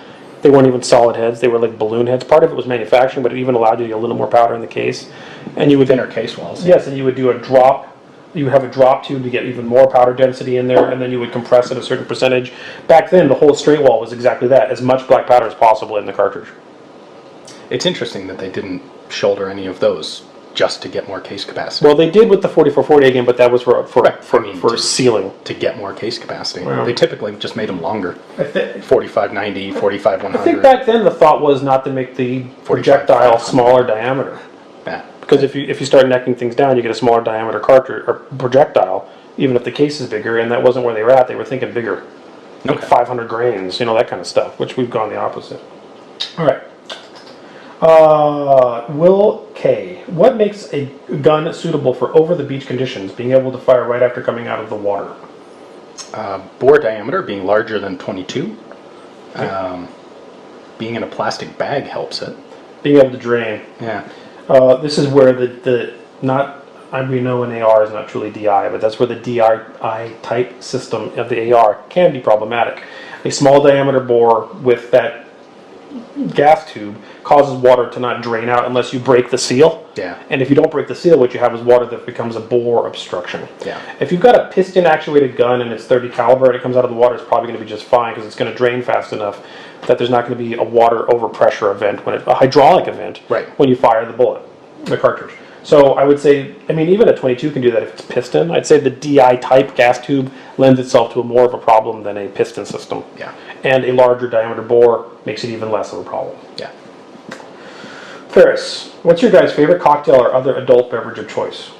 They weren't even solid heads; they were like balloon heads. Part of it was manufacturing, but it even allowed you to get a little more powder in the case. And you would Thinner case walls. Yes, and you would do a drop. You would have a drop tube to get even more powder density in there, and then you would compress it a certain percentage. Back then, the whole straight wall was exactly that: as much black powder as possible in the cartridge. It's interesting that they didn't shoulder any of those just to get more case capacity. Well, they did with the 4440 again, but that was for sealing. To get more case capacity. Wow. They typically just made them longer. 4590, 45100. I think back then the thought was not to make the projectile smaller diameter. Yeah. Because if you start necking things down, you get a smaller diameter cartridge or projectile, even if the case is bigger, and that wasn't where they were at. They were thinking bigger. Like 500 grains, that kind of stuff, which we've gone the opposite. All right. Will K. What makes a gun suitable for over-the-beach conditions, being able to fire right after coming out of the water? Bore diameter being larger than 22. Okay. Being in a plastic bag helps it. Being able to drain. Yeah. This is where we know an AR is not truly DI, but that's where the DI type system of the AR can be problematic. A small diameter bore with that gas tube causes water to not drain out unless you break the seal. Yeah. And if you don't break the seal, what you have is water that becomes a bore obstruction. Yeah. If you've got a piston actuated gun and it's 30 caliber and it comes out of the water, it's probably going to be just fine because it's going to drain fast enough that there's not going to be a water overpressure event, a hydraulic event, right, when you fire the cartridge. So I would say, even a 22 can do that if it's piston. I'd say the DI type gas tube lends itself to a more of a problem than a piston system. Yeah. And a larger diameter bore makes it even less of a problem. Yeah. Ferris, what's your guys' favorite cocktail or other adult beverage of choice?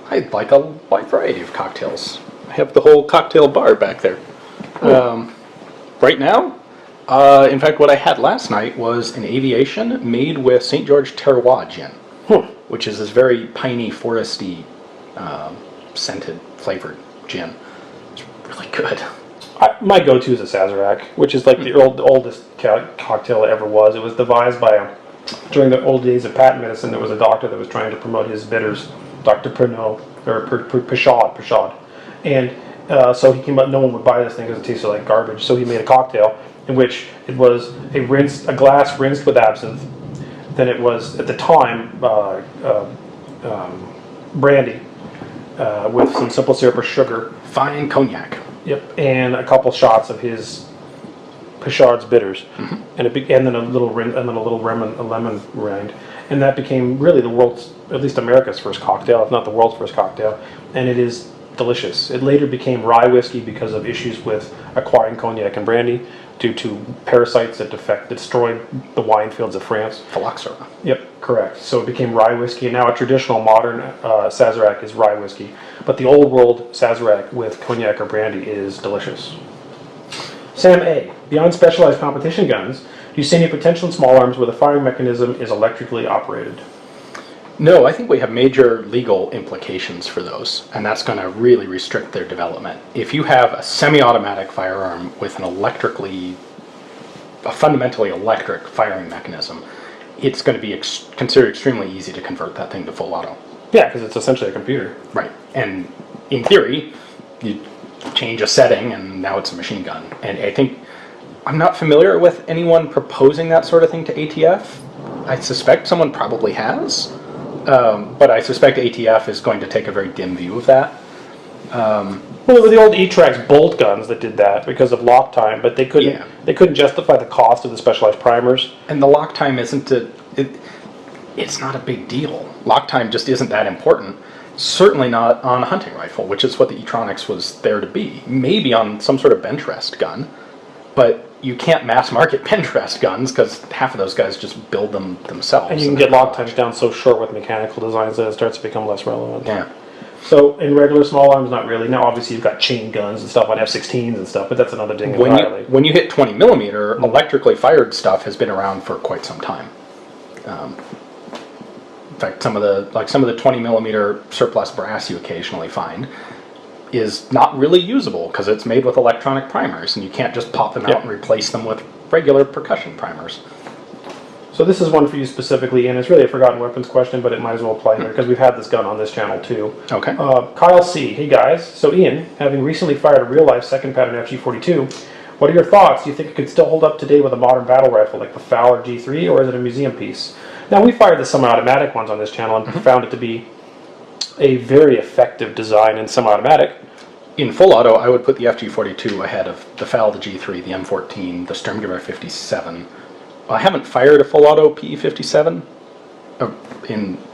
I like a wide variety of cocktails. I have the whole cocktail bar back there. Right now, in fact, what I had last night was an Aviation made with St. George Terroir gin, which is this very piney, foresty, scented, flavored gin. It's really good. My go-to is a Sazerac, which is like the oldest cocktail that ever was. It was devised by during the old days of patent medicine. There was a doctor that was trying to promote his bitters, Dr. Pernod, or Pashad. And so he came up, no one would buy this thing because it tasted like garbage. So he made a cocktail in which it was a glass rinsed with absinthe. Then it was, at the time, brandy with some simple syrup or sugar. Fine cognac. Yep, and a couple shots of his Pashard's bitters, and then a little lemon rind, and that became really the world's, at least America's, first cocktail, if not the world's first cocktail, and it is delicious. It later became rye whiskey because of issues with acquiring cognac and brandy due to parasites that destroyed the wine fields of France. Phylloxera. Yep, correct. So it became rye whiskey, and now a traditional modern Sazerac is rye whiskey. But the old world Sazerac with cognac or brandy is delicious. Sam A. Beyond specialized competition guns, do you see any potential in small arms where the firing mechanism is electrically operated? No, I think we have major legal implications for those, and that's going to really restrict their development. If you have a semi-automatic firearm with a fundamentally electric firing mechanism, it's going to be considered extremely easy to convert that thing to full auto. Yeah, because it's essentially a computer. Right, and in theory, you change a setting and now it's a machine gun. And I think, I'm not familiar with anyone proposing that sort of thing to ATF. I suspect someone probably has. But I suspect ATF is going to take a very dim view of that. Well, there were the old E-Trax bolt guns that did that because of lock time, but they couldn't justify the cost of the specialized primers. And the lock time isn't it's not a big deal. Lock time just isn't that important. Certainly not on a hunting rifle, which is what the E-tronics was there to be. Maybe on some sort of bench rest gun, but you can't mass market bench rest guns because half of those guys just build them themselves. And you can get lock times down so short with mechanical designs that it starts to become less relevant. Yeah. So in regular small arms, not really. Now, obviously, you've got chain guns and stuff on F-16s and stuff, but that's another ding entirely. When you hit 20 millimeter, electrically fired stuff has been around for quite some time. In fact, some of the 20 millimeter surplus brass you occasionally find is not really usable because it's made with electronic primers, and you can't just pop them out and replace them with regular percussion primers. So this is one for you specifically, and it's really a forgotten weapons question, but it might as well apply here because we've had this gun on this channel too. Okay. Kyle C. Hey guys, so Ian, having recently fired a real-life second pattern FG42, what are your thoughts? Do you think it could still hold up today with a modern battle rifle like the Fowler G3, or is it a museum piece? Now, we fired the semi-automatic ones on this channel and found it to be a very effective design in semi-automatic. In full auto, I would put the FG42 ahead of the FAL, the G3, the M14, the Sturmgewehr 57. I haven't fired a full auto PE57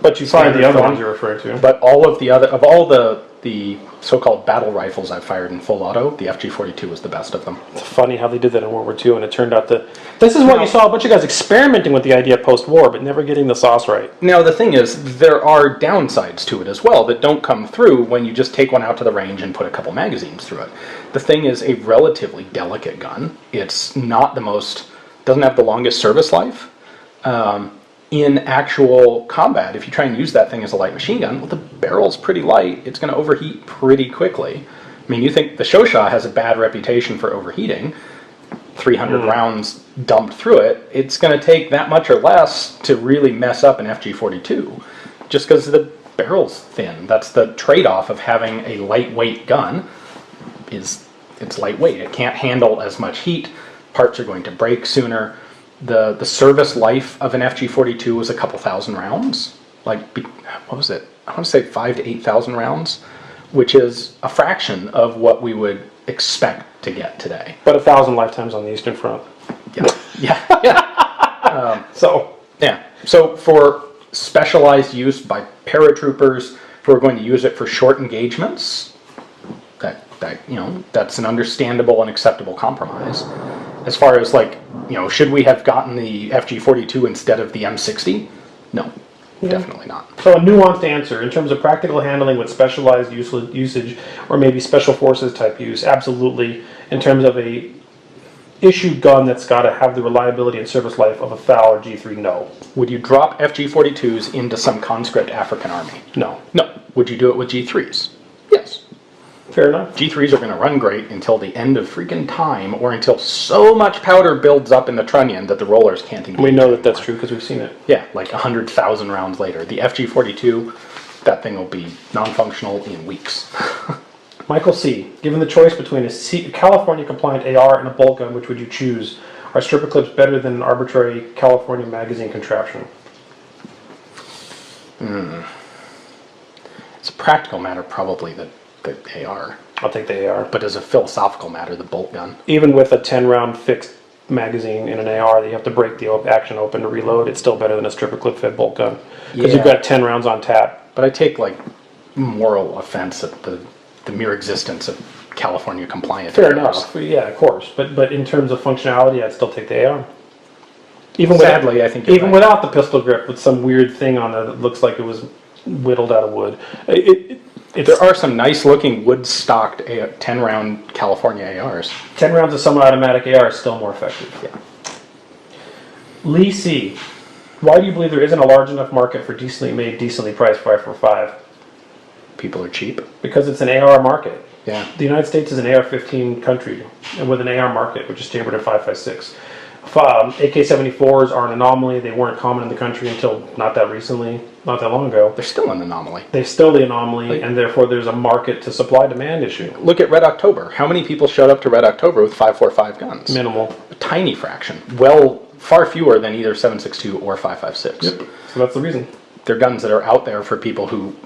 but you fired the other ones you're referring to. But all of the so-called battle rifles I've fired in full auto, the FG42 was the best of them. It's funny how they did that in World War II, and it turned out that this is what you saw a bunch of guys experimenting with the idea post-war, but never getting the sauce right. Now the thing is, there are downsides to it as well that don't come through when you just take one out to the range and put a couple magazines through it. The thing is a relatively delicate gun. It's not the most, doesn't have the longest service life. In actual combat, if you try and use that thing as a light machine gun, well, the barrel's pretty light. It's going to overheat pretty quickly. I mean, you think the chauchat has a bad reputation for overheating. 300 rounds dumped through it. It's going to take that much or less to really mess up an FG42, just because the barrel's thin. That's the trade-off of having a lightweight gun. It's lightweight. It can't handle as much heat. Parts are going to break sooner. The service life of an FG42 was a couple thousand rounds. Like, what was it? I want to say 5,000 to 8,000 rounds, which is a fraction of what we would expect to get today. But 1,000 lifetimes on the Eastern Front. Yeah. So for specialized use by paratroopers who are going to use it for short engagements, that's an understandable and acceptable compromise. As far as should we have gotten the FG42 instead of the M60? No, definitely not. So a nuanced answer in terms of practical handling with specialized usage or maybe special forces type use, absolutely. In terms of a issued gun that's got to have the reliability and service life of a FAL or G3, no. Would you drop FG42s into some conscript African army? No. No. Would you do it with G3s? Yes. Fair enough. G3s are going to run great until the end of freaking time, or until so much powder builds up in the trunnion that the rollers can't engage. We know that that's true because we've seen it. Yeah, like 100,000 rounds later. The FG42, that thing will be non-functional in weeks. Michael C. Given the choice between a California-compliant AR and a bolt gun, which would you choose? Are stripper clips better than an arbitrary California magazine contraption? It's a practical matter, probably the AR. I'll take the AR. But as a philosophical matter, the bolt gun. Even with a 10-round fixed magazine in an AR that you have to break the action open to reload, it's still better than a stripper clip fed bolt gun. Because you've got 10 rounds on tap. But I take moral offense at the mere existence of California compliant. Fair enough. Yeah, of course. But in terms of functionality, I'd still take the AR. Sadly, I think you're right. Without the pistol grip with some weird thing on it that looks like it was whittled out of wood. There are some nice-looking wood-stocked 10-round California ARs. 10 rounds of semi-automatic AR is still more effective. Yeah. Lee C. Why do you believe there isn't a large enough market for decently made, decently priced 545? People are cheap. Because it's an AR market. Yeah. The United States is an AR-15 country, and with an AR market, which is chambered at 5.56. AK-74s are an anomaly. They weren't common in the country until not that recently, not that long ago. They're still an anomaly. They're still the anomaly, and therefore there's a market to supply-demand issue. Look at Red October. How many people showed up to Red October with 5.45 guns? Minimal. A tiny fraction. Well, far fewer than either 7.62 or 5.56. Yep. So that's the reason. They're guns that are out there for people who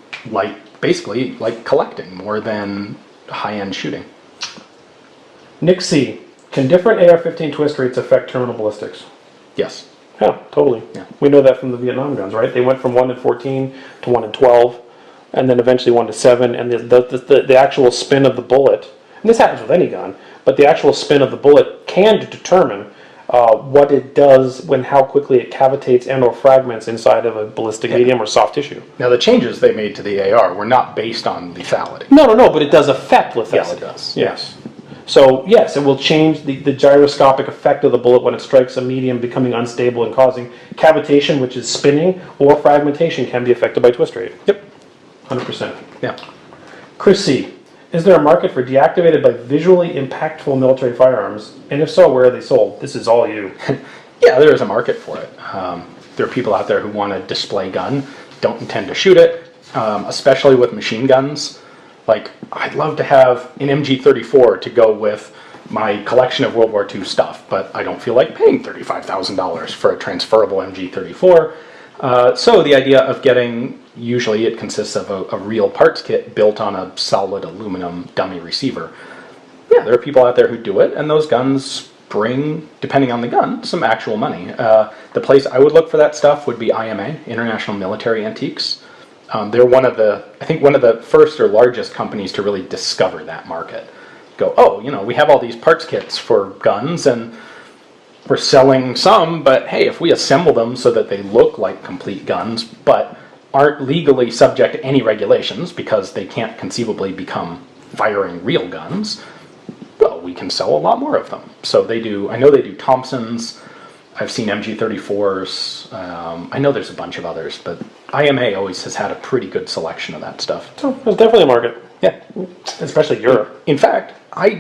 basically like collecting more than high-end shooting. Nick C. Can different AR-15 twist rates affect terminal ballistics? Yes. Yeah, totally. Yeah. We know that from the Vietnam guns, right? They went from 1 in 14 to 1 in 12, and then eventually 1 to 7, and the actual spin of the bullet, and this happens with any gun, but the actual spin of the bullet can determine what it does when how quickly it cavitates and or fragments inside of a ballistic medium or soft tissue. Now, the changes they made to the AR were not based on lethality. No, but it does affect lethality. Yes, it does. Yes. So, yes, it will change the gyroscopic effect of the bullet when it strikes a medium, becoming unstable and causing cavitation, which is spinning, or fragmentation can be affected by twist rate. Yep. 100%. Yeah. Chris C. Is there a market for deactivated but visually impactful military firearms? And if so, where are they sold? This is all you. Yeah, there is a market for it. There are people out there who want a display gun, don't intend to shoot it, especially with machine guns. Like, I'd love to have an MG34 to go with my collection of World War II stuff, but I don't feel like paying $35,000 for a transferable MG34. So the idea of getting, usually it consists of a real parts kit built on a solid aluminum dummy receiver. Yeah, there are people out there who do it, and those guns bring, depending on the gun, some actual money. The place I would look for that stuff would be IMA, International Military Antiques. They're one of the first or largest companies to really discover that market. Go, oh, we have all these parts kits for guns, and we're selling some, but hey, if we assemble them so that they look like complete guns, but aren't legally subject to any regulations because they can't conceivably become firing real guns, well, we can sell a lot more of them. So they do, I know they do Thompsons, I've seen MG34s, I know there's a bunch of others, but IMA always has had a pretty good selection of that stuff. So there's definitely a market. Yeah. Especially Europe. In fact,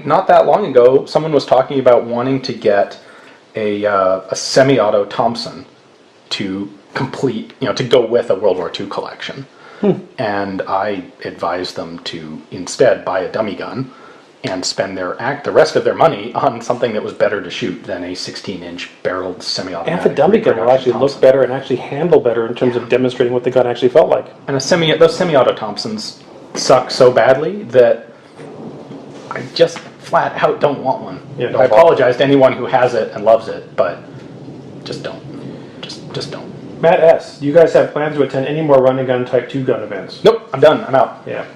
not that long ago, someone was talking about wanting to get a semi-auto Thompson to complete, to go with a World War II collection. And I advised them to instead buy a dummy gun and spend the rest of their money on something that was better to shoot than a 16-inch barreled semi-automatic. And the dummy gun will actually look better and actually handle better in terms of demonstrating what the gun actually felt like. And those semi-auto Thompsons suck so badly that I just flat out don't want one. Yeah, I apologize to anyone who has it and loves it, but just don't. Just don't. Matt S., do you guys have plans to attend any more run and gun type 2 gun events? Nope, I'm done. I'm out. Yeah.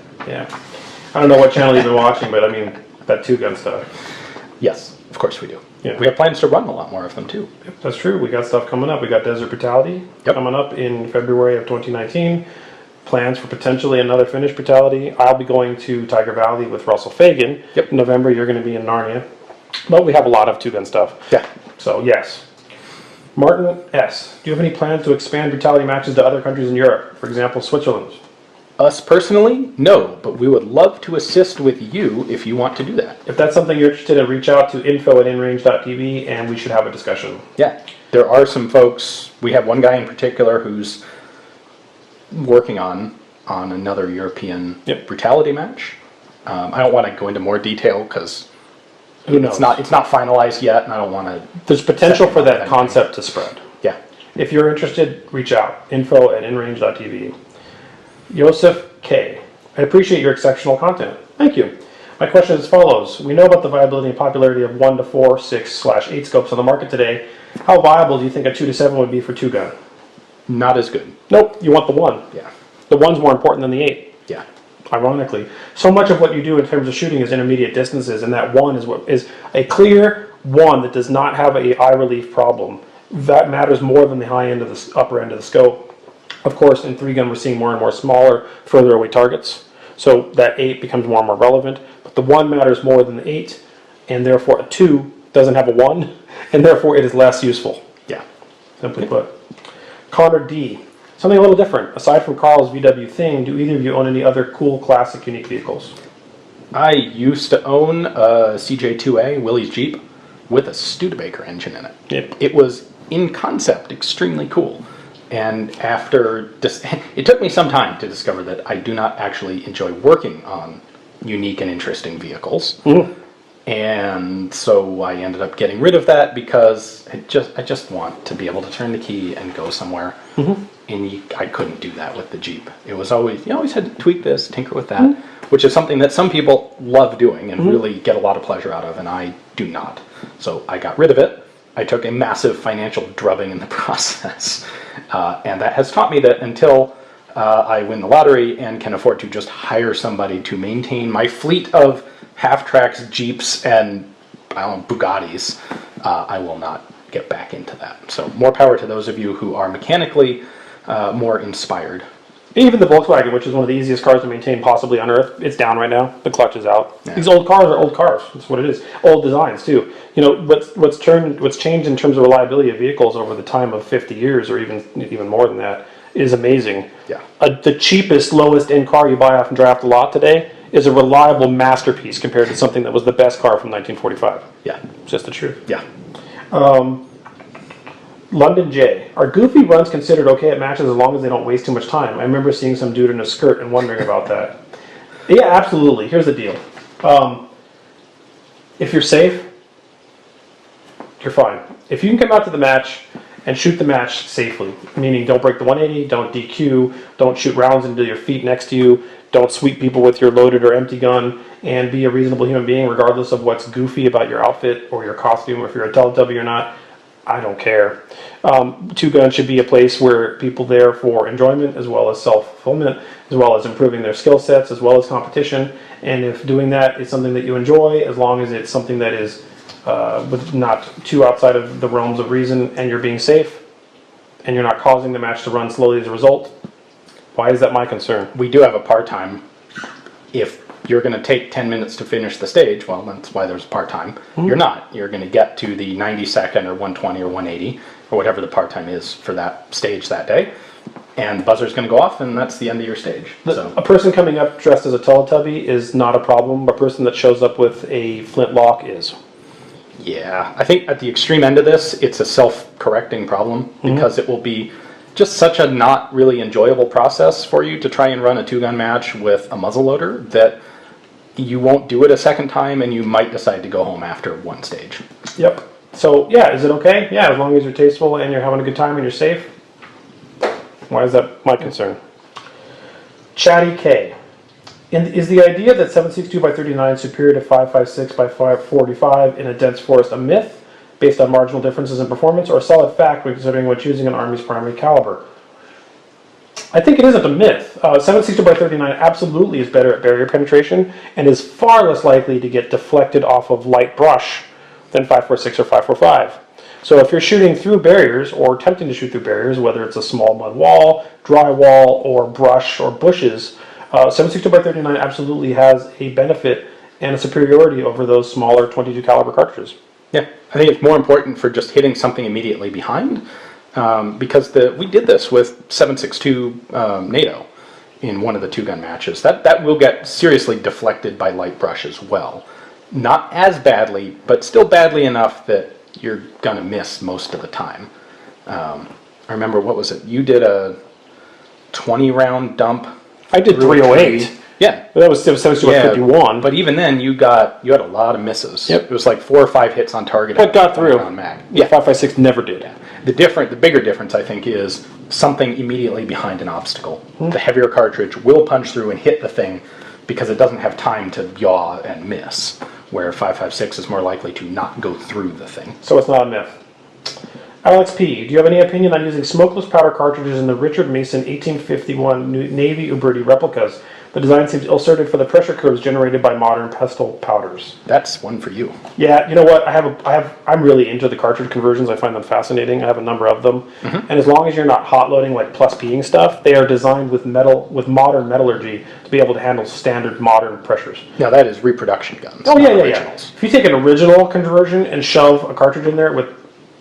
I don't know what channel you've been watching, but I mean, that 2 gun stuff. Yes, of course we do. Yeah. We have plans to run a lot more of them too. Yep, that's true. We got stuff coming up. We got Desert Brutality coming up in February of 2019. Plans for potentially another Finnish Brutality. I'll be going to Tiger Valley with Russell Fagan. Yep. In November, you're going to be in Narnia. But we have a lot of 2 gun stuff. Yeah. So, yes. Martin S., do you have any plans to expand Brutality matches to other countries in Europe? For example, Switzerland? Us personally, no, but we would love to assist with you if you want to do that. If that's something you're interested in, reach out to info@InRange.tv and we should have a discussion. Yeah. There are some folks, we have one guy in particular who's working on another European Brutality match. I don't want to go into more detail because it's not finalized yet, and I don't want to. There's potential for that concept to spread. Yeah. If you're interested, reach out. info@InRange.tv. Joseph K. I appreciate your exceptional content. Thank you. My question is as follows. We know about the viability and popularity of 1 to 4, 6/8 scopes on the market today. How viable do you think a 2 to 7 would be for 2 gun? Not as good. Nope, you want the 1. Yeah. The 1's more important than the 8. Yeah. Ironically. So much of what you do in terms of shooting is intermediate distances, and that 1 is a clear 1 that does not have a eye relief problem. That matters more than the high end of the upper end of the scope. Of course, in 3 gun, we're seeing more and more smaller, further away targets. So that 8 becomes more and more relevant. But the 1 matters more than the 8, and therefore a 2 doesn't have a 1, and therefore it is less useful. Yeah. Simply put. Connor D. Something a little different. Aside from Karl's VW thing, do either of you own any other cool, classic, unique vehicles? I used to own a CJ2A, Willie's Jeep, with a Studebaker engine in it. Yep. It was, in concept, extremely cool. And after this, it took me some time to discover that I do not actually enjoy working on unique and interesting vehicles. Mm. And so I ended up getting rid of that because I just want to be able to turn the key and go somewhere. Mm-hmm. And I couldn't do that with the Jeep. It was always, you always had to tweak this, tinker with that, which is something that some people love doing and really get a lot of pleasure out of, and I do not. So I got rid of it. I took a massive financial drubbing in the process. And that has taught me that until I win the lottery and can afford to just hire somebody to maintain my fleet of half-tracks, Jeeps, and I don't know, Bugattis, I will not get back into that. So more power to those of you who are mechanically more inspired. Even the Volkswagen, which is one of the easiest cars to maintain possibly on Earth, it's down right now. The clutch is out. Yeah. These old cars are old cars. That's what it is. Old designs too. You know what's changed in terms of reliability of vehicles over the time of 50 years, or even more than that, is amazing. Yeah. The cheapest, lowest end car you buy off and drive off the lot today is a reliable masterpiece compared to something that was the best car from 1945. Yeah. It's just the truth. Yeah. London J. Are goofy runs considered okay at matches as long as they don't waste too much time? I remember seeing some dude in a skirt and wondering about that. Yeah, absolutely. Here's the deal. If you're safe, you're fine. If you can come out to the match and shoot the match safely, meaning don't break the 180, don't DQ, don't shoot rounds into your feet next to you, don't sweep people with your loaded or empty gun, and be a reasonable human being regardless of what's goofy about your outfit or your costume, or if you're a Teletubby or not, I don't care. Two Gun should be a place where people there for enjoyment as well as self-fulfillment, as well as improving their skill sets, as well as competition. And if doing that is something that you enjoy, as long as it's something that is not too outside of the realms of reason, and you're being safe, and you're not causing the match to run slowly as a result, why is that my concern? We do have a part-time. If you're going to take 10 minutes to finish the stage, well, that's why there's part-time. You're not. You're going to get to the 90-second or 120 or 180 or whatever the part-time is for that stage that day, and the buzzer's going to go off, and that's the end of your stage. A person coming up dressed as a Teletubby is not a problem. A person that shows up with a flintlock is. Yeah, I think at the extreme end of this, it's a self-correcting problem because it will be just such a not really enjoyable process for you to try and run a two-gun match with a muzzleloader that you won't do it a second time, and you might decide to go home after one stage. Yep. So, yeah, is it okay? Yeah, as long as you're tasteful and you're having a good time and you're safe. Why is that my concern? Chatty K. Is the idea that 7.62x39 is superior to 5.56x5.45 in a dense forest a myth based on marginal differences in performance, or a solid fact when considering when choosing an Army's primary caliber? I think it isn't a myth. 7.62x39 absolutely is better at barrier penetration and is far less likely to get deflected off of light brush than 5.46 or 5.45. So if you're shooting through barriers or attempting to shoot through barriers, whether it's a small mud wall, drywall, or brush or bushes, 7.62x39 absolutely has a benefit and a superiority over those smaller 22 caliber cartridges. Yeah, I think it's more important for just hitting something immediately behind, because we did this with 7.62 NATO in one of the two-gun matches. That will get seriously deflected by light brush as well. Not as badly, but still badly enough that you're gonna miss most of the time. I remember, what was it? You did a 20-round dump. I did 308. Yeah, But that was 7.62x51. but even then you had a lot of misses. Yep. It was like 4 or 5 hits on target. But got through. Round mag. Yeah, 5.56 never did. Yeah. The bigger difference, I think, is something immediately behind an obstacle. The heavier cartridge will punch through and hit the thing because it doesn't have time to yaw and miss, where 5.56 is more likely to not go through the thing. So it's not a myth. Alex P., do you have any opinion on using smokeless powder cartridges in the Richard Mason 1851 Navy Uberti replicas? The design seems ill-suited for the pressure curves generated by modern pistol powders. That's one for you. Yeah, you know what? I'm really into the cartridge conversions. I find them fascinating. I have a number of them, and as long as you're not hot loading like plus P'ing stuff, they are designed with modern metallurgy to be able to handle standard modern pressures. Now that is reproduction guns. Oh not yeah. originals. If you take an original conversion and shove a cartridge in there with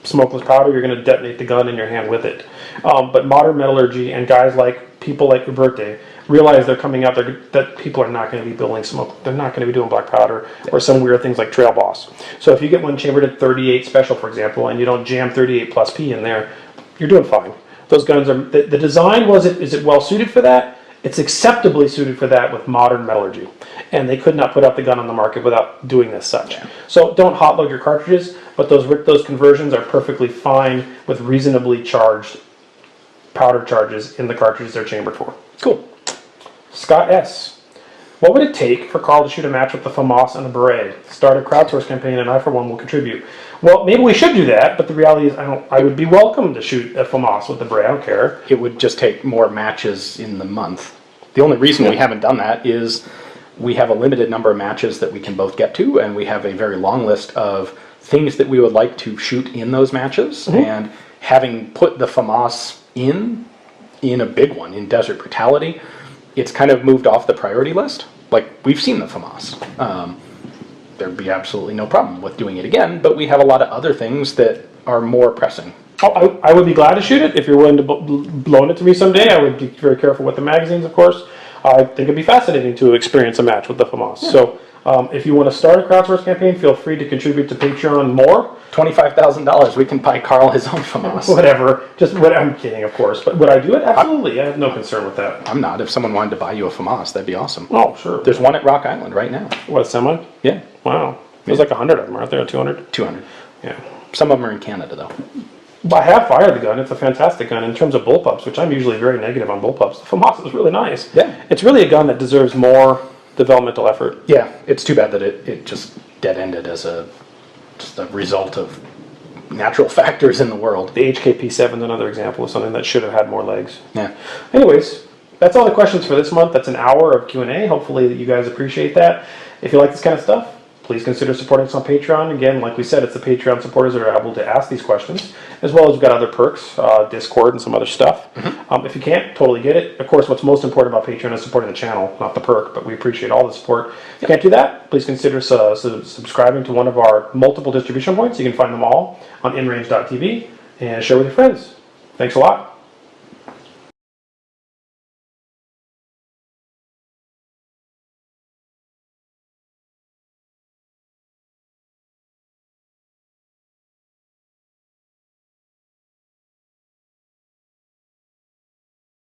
smokeless powder, you're going to detonate the gun in your hand with it. But modern metallurgy and guys like people like Uberte realize they're coming out there that people are not going to be building smoke. They're not going to be doing black powder or some weird things like Trail Boss. So if you get one chambered at 38 special, for example, and you don't jam 38 plus P in there, you're doing fine. Those guns are, the design is it well suited for that? It's acceptably suited for that with modern metallurgy. And they could not put out the gun on the market without doing as such. Yeah. So don't hot load your cartridges, but those conversions are perfectly fine with reasonably charged powder charges in the cartridges they're chambered for. Cool. Scott S. What would it take for Karl to shoot a match with the FAMAS and a beret? Start a crowdsource campaign, and I, for one, will contribute. Well, maybe we should do that, but the reality is I would be welcome to shoot a FAMAS with the Bray. I don't care. It would just take more matches in the month. The only reason we haven't done that is we have a limited number of matches that we can both get to, and we have a very long list of things that we would like to shoot in those matches. And having put the FAMAS in a big one, in Desert Brutality, it's kind of moved off the priority list. Like, we've seen the FAMAS. There'd be absolutely no problem with doing it again, but we have a lot of other things that are more pressing. Oh, I would be glad to shoot it if you're willing to loan it to me someday. I would be very careful with the magazines, of course. I think it'd be fascinating to experience a match with the FAMAS. Yeah. So if you want to start a crowdsource campaign, feel free to contribute to Patreon more. $25,000, we can buy Karl his own FAMAS. Whatever. I'm kidding, of course. But would I do it? Absolutely. I have no concern with that. I'm not. If someone wanted to buy you a FAMAS, that'd be awesome. Oh, sure. There's one at Rock Island right now. What, a semi? Yeah. Wow. There's like 100 of them, aren't there? 200? 200. Yeah. Some of them are in Canada, though. I have fired the gun. It's a fantastic gun in terms of bullpups, which I'm usually very negative on bullpups. The FAMAS is really nice. Yeah. It's really a gun that deserves more developmental effort. Yeah. It's too bad that it just dead-ended as just a result of natural factors in the world. The HKP7 is another example of something that should have had more legs. Yeah. Anyways, that's all the questions for this month. That's an hour of Q&A. Hopefully you guys appreciate that. If you like this kind of stuff, please consider supporting us on Patreon. Again, like we said, it's the Patreon supporters that are able to ask these questions, as well as we've got other perks, Discord and some other stuff. If you can't, totally get it. Of course, what's most important about Patreon is supporting the channel, not the perk, but we appreciate all the support. If you can't do that, please consider subscribing to one of our multiple distribution points. You can find them all on InRangeTV and share with your friends. Thanks a lot.